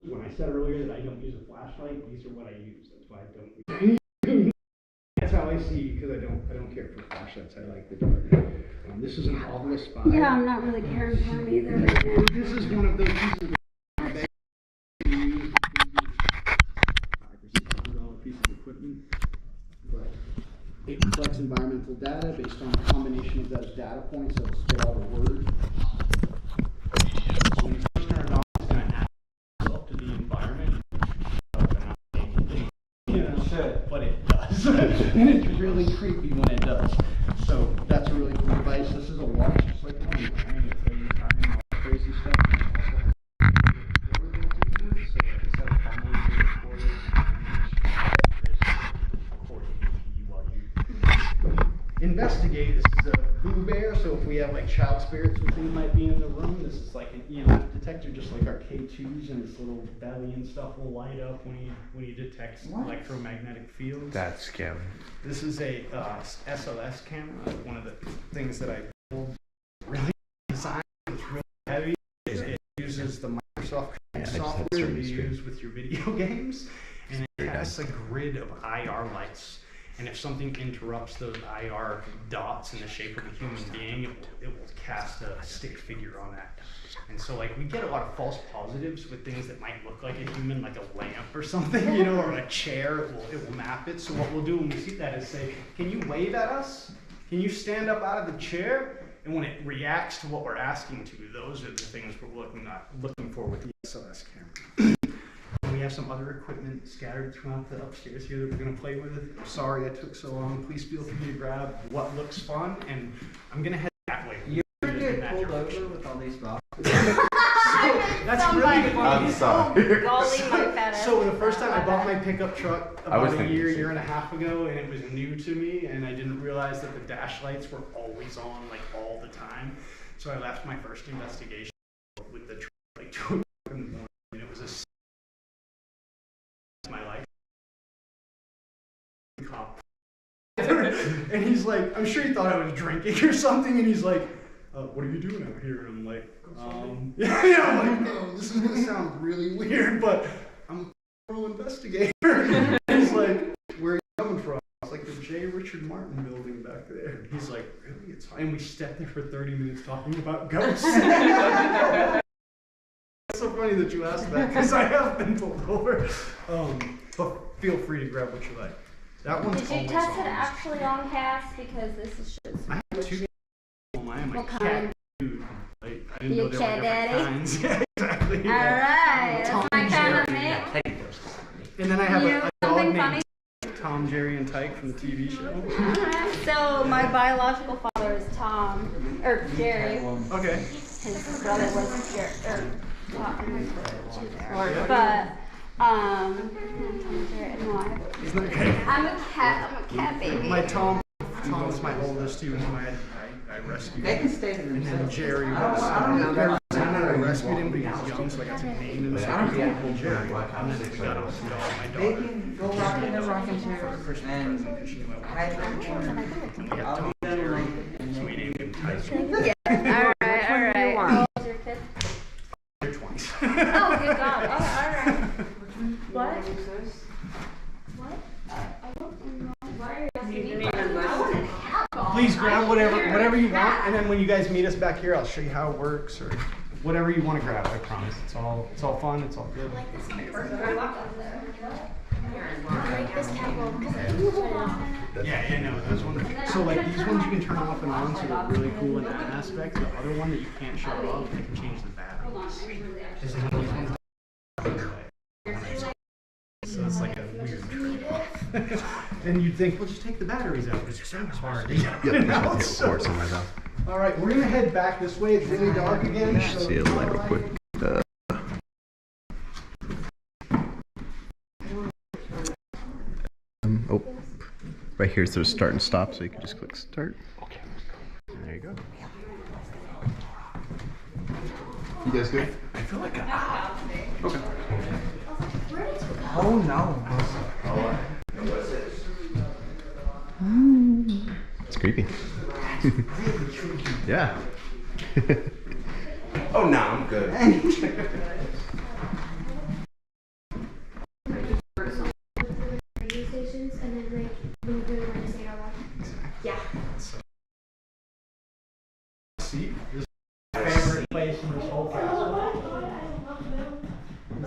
When I said earlier that I don't use a flashlight, these are what I use. That's why I don't. That's how I see, because I don't care for flashlights. I like the dark. This is an Obelisk 5. Yeah, I'm not really caring for them either right now. This is one of those pieces of $500 piece of equipment, but it collects environmental data based on a combination of those data points that will spit out a word. So when you first turn it on, it's going to add itself to the environment. But it does. And it's really creepy when it does. So that's a really cool device. This is a watch, just like the one you're wearing. It'll tell you time and all that crazy stuff. Investigate. This is a Boo Bear, so if we have like child spirits we think might be in the room, this is like an EMF detector, just like our K2s, and its little belly and stuff will light up when he detects electromagnetic fields. That's scary. This is a SLS camera. One of the things that I built really designed. It's really heavy. It uses the Microsoft software that you use with your video games, and it has a grid of IR lights. And if something interrupts those IR dots in the shape of a human being, it will cast a stick figure on that. And so like we get a lot of false positives with things that might look like a human, like a lamp or something, you know, or a chair, it will map it. So what we'll do when we see that is say, can you wave at us? Can you stand up out of the chair? And when it reacts to what we're asking to, those are the things we're looking for with the SLS camera. We have some other equipment scattered throughout the upstairs here that we're going to play with. I'm sorry I took so long. Please feel free to grab what looks fun, and I'm going to head that way. You ever get pulled over with all these boxes? That's really funny. I'm sorry. So the first time I bought my pickup truck about a year and a half ago, and it was new to me, and I didn't realize that the dash lights were always on, like all the time. So I left my first investigation with the truck like 2 o'clock in the morning, and it was a my life. Cop. And he's like, I'm sure he thought I was drinking or something, and he's like, what are you doing out here? And I'm like, yeah, I'm like, no, this is gonna sound really weird, but I'm a criminal investigator. And he's like, where are you coming from? It's like the J. Richard Martin building back there. And he's like, really? It's fine. And we stepped there for 30 minutes talking about ghosts. It's so funny that you asked that, because I have been pulled over. But feel free to grab what you like. That one's Did you test it actually on Cass? Because this is shit. I have 2 I am a what cat kind? dude. Like, I didn't You know there cat were daddy? different kinds. Yeah, exactly. Alright, that's my kind of Jerry. name. And then I have a dog something named funny? Tom, Jerry, and Tyke from the TV show. Alright, so my biological father is Tom, or Jerry. Okay. His brother was Jerry, Tom. Yeah. But, Tom and Jerry, no, Isn't that great? I'm a cat baby. My Tom's my oldest. He was I rescued They can him. stay to And then themselves. Jerry was, I rescued him, but he was young, so I got to name him. So I called Jerry. And then we got my They daughter. can go rock in the rocking For a chair Christmas and present, because she knew I hide wanted in the corner. And we had I'll Tom be and done Jerry, right. so we named him Tyke. Alright. How old is your kid? They're 20s. Oh, good God. Alright. What? What? I don't know. Why are you asking me? I want to help. Please grab whatever you want, and then when you guys meet us back here, I'll show you how it works, or whatever you want to grab. I promise. It's all fun. It's all good. Like this one first. I like this table because I can put it on. Yeah, no, those ones. So like these ones you can turn off and on, so they're really cool in that aspect. The other one that you can't shut off, they can change the batteries. This is one of these ones. So it's like a weird trick. And you'd think, well, just take the batteries out. It's so hard to get it out. So. All right, we're gonna head back this way. It's really dark again. You should see a light real quick. Oh, right here, so start and stop, so you can just click start. Okay. There you go. You guys good? I feel like Okay. Oh no. It's creepy. Yeah. Oh no, I'm good.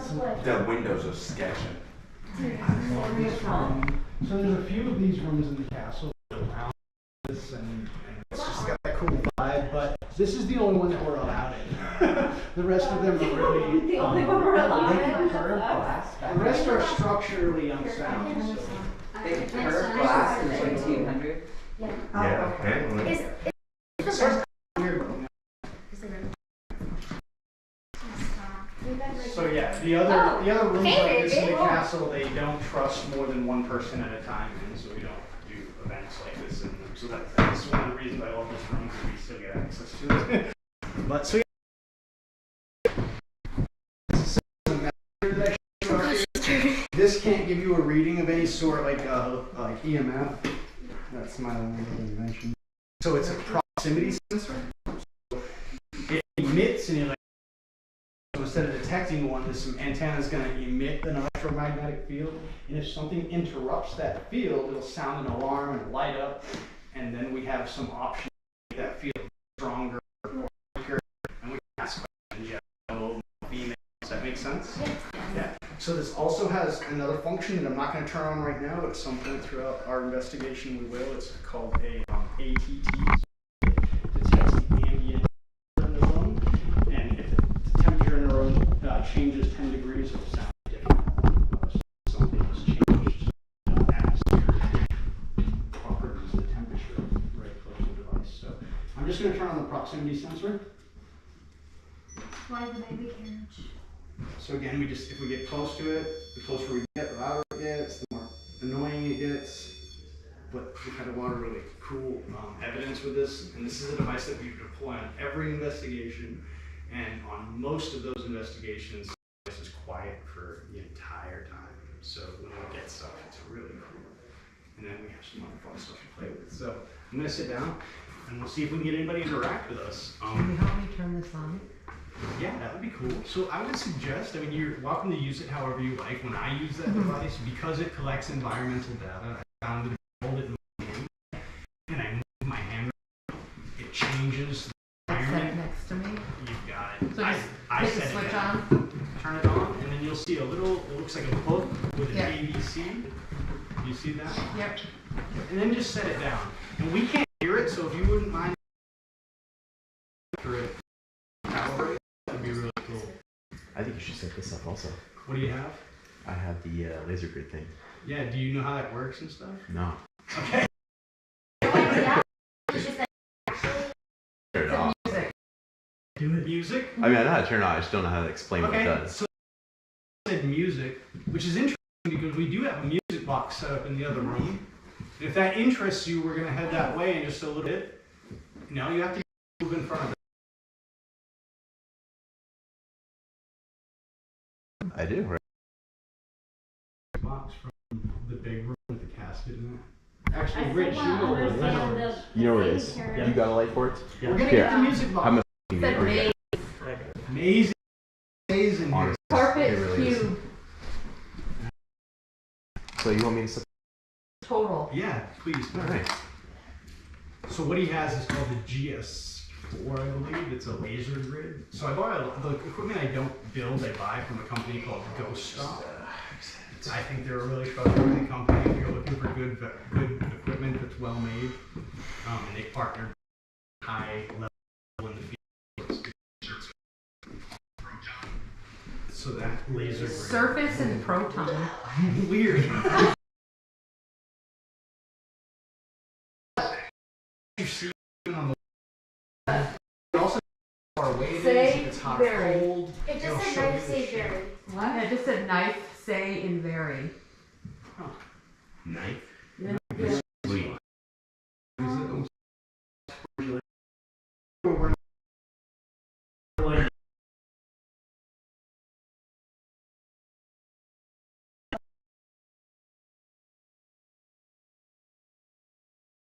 The windows are sketching. So there's a few of these rooms in the castle around this, and it's just got that cool vibe. But this is the only one that we're allowed in. The rest of them are really The only one we're allowed in. the rest are structurally unsound. So. They curved glass is like 200. Yeah, okay. So yeah, the other rooms like this in the castle, they don't trust more than one person at a time, and so we don't do events like this in them. So that's one of the reasons I love this room, because we still get access to it. But so yeah. This can't give you a reading of any sort, like EMF. That's my only invention. So it's a proximity sensor. So it emits, and you're like, so instead of detecting one, this antenna is going to emit an electromagnetic field, and if something interrupts that field, it'll sound an alarm and light up, and then we have some options to make that field stronger or weaker, and we can ask questions, female. Does that make sense? Yeah. So this also has another function that I'm not going to turn on right now, but at some point throughout our investigation we will. It's called a ATT. It detects the ambient in the room, and if the temperature in the room changes 10 degrees, it'll sound different. So something has changed the atmosphere properties, the temperature, right close to the device. So I'm just going to turn on the proximity sensor. Why the baby carriage? So again, if we get close to it, the closer we get, the louder it gets, the more annoying it gets. But we've had a lot of really cool evidence with this, and this is a device that we deploy on every investigation, and on most of those investigations, this is quiet for the entire time. So when we get stuff, it's really cool. And then we have some other fun stuff to play with. So I'm gonna sit down, and we'll see if we can get anybody to interact with us. Can you help me turn this on? Yeah, that would be cool. So I would suggest, I mean, you're welcome to use it however you like. When I use that device, because it collects environmental data, I found that if I hold it in my hand and I move my hand, it changes the Set it environment. next to me. You've got it. So just I hit the set it switch down. on. Turn it on, and then you'll see a little, it looks like a book with an Yeah. ABC. You see that? Yep. And then just set it down. And we can't hear it, so if you wouldn't mind for it, calibrate, that'd be really cool. I think you should set this up also. What do you have? I have the laser grid thing. Yeah, do you know how that works and stuff? No. Okay. Turn it off. Music. Do it. Music? I mean, I know how to turn it on. I just don't know how to explain what it does. So I said music, which is interesting because we do have a music box set up in the other room. And if that interests you, we're going to head that way in just a little bit. Now you have to move in front of it. I do, right? Box from the big room with the casket in it. Actually, I Rich, still you know don't where it understand is. You know where it is. baby carriage. You got a light for it? We're going to Here. get the music box. I'm a Said nerd. Amazing. Amazing. Honestly, Carpet it really is. cube. So you want me to set? Total. Yeah, please. All right. So what he has is called the GS4, I believe. It's a laser grid. So I bought the equipment I don't build, I buy from a company called Ghost Stop. I think they're a really trustworthy company if you're looking for good equipment that's well made. And they partner high level in the field. So that laser grid. Surface and proton. Weird. You see on the also far away it is, Say if it's hot or very. cold. It it'll just show said you knife the say shape. very. What? It just said knife, say, and vary. Knife. Yeah. Sweet.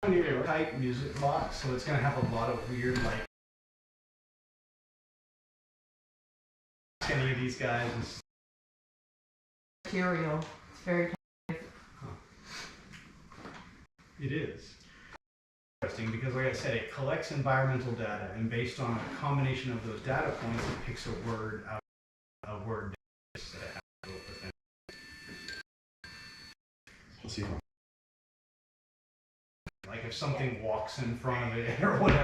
A tight music box, so it's gonna have a lot of weird like. Any of these guys is Material. It's very. it is interesting because, like I said, it collects environmental data, and based on a combination of those data points, it picks a word out. A word. So Let's see if like if something walks in front of it or whatever.